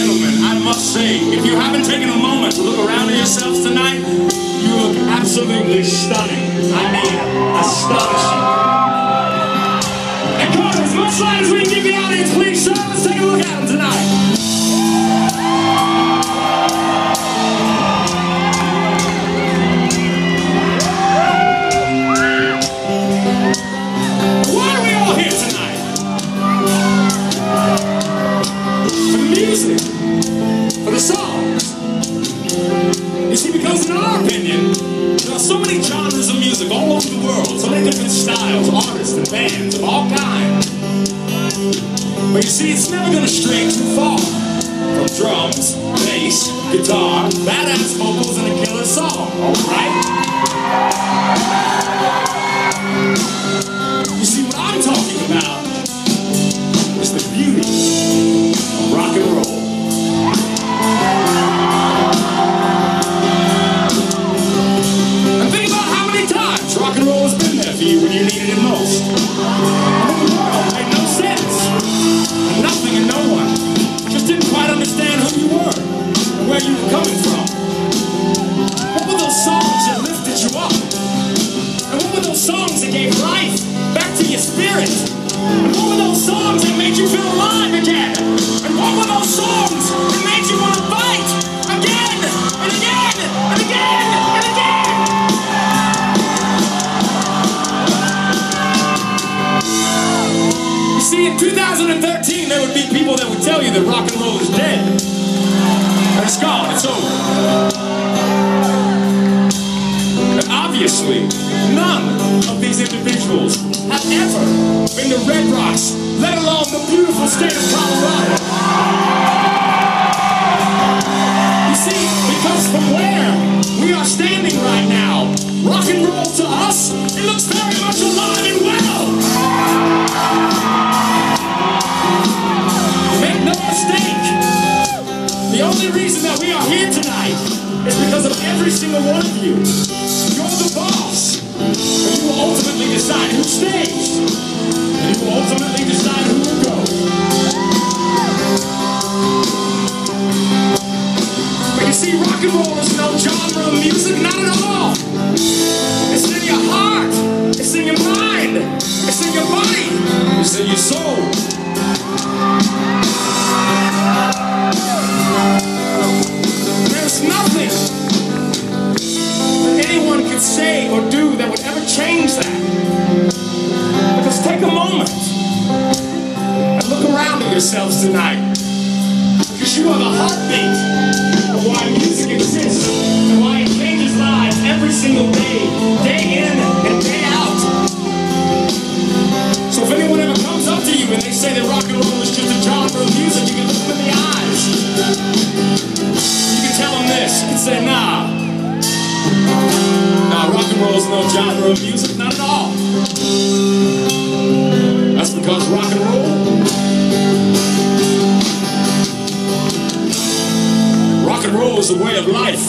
gentlemen, I must say, if you haven't taken a moment to look around at yourselves tonight, you look absolutely stunning. I mean, astonishing. And come on, as much light as we can give the audience, please, sir, let's take a look at them tonight. Why are we all here tonight? For the music. For the songs. You see, because in our opinion, there are so many genres of music all over the world, so many different styles, artists, and bands of all kinds. But you see, it's never going to stray too far from drums, bass, guitar, badass vocals, and a killer song, alright? You see, what I'm talking about is the beauty of rock and roll. Rock and roll has been there for you when you needed it most. When the world made no sense, and nothing and no one just didn't quite understand who you were and where you were coming from. What were those songs that lifted you up? And what were those songs that gave life back to your spirit? And what were those songs that made you feel alive again? And what were those songs that made you want to fight again and again and again and again? See, in 2013, there would be people that would tell you that rock and roll is dead. And it's gone, it's over. And obviously, none of these individuals have ever been to Red Rocks, let alone the beautiful state of Colorado. You see, because from where we are standing right now, rock and roll to us, it looks very much alive and well. Make no mistake, the only reason that we are here tonight is because of every single one of you. You're the boss, and you will ultimately decide who stays, and you will ultimately decide who will go. But you see, rock and roll is no genre of music, not at all. It's in your heart, it's in your mind, it's in your body, it's in your soul. There's nothing that anyone could say or do that would ever change that. Because take a moment and look around at yourselves tonight. Because you are the heartbeat of why music exists and why it changes lives every single day, day in and day out. So if anyone ever comes up to you and they say that rock and roll is just a genre of music, you can look them in the eyes. You can tell them this. You can say, nah, rock and roll is no genre of music, not at all. That's because rock and roll is a way of life.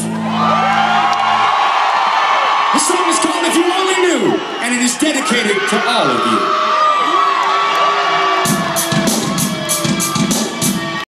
This song is called If You Only Knew, and it is dedicated to all of you.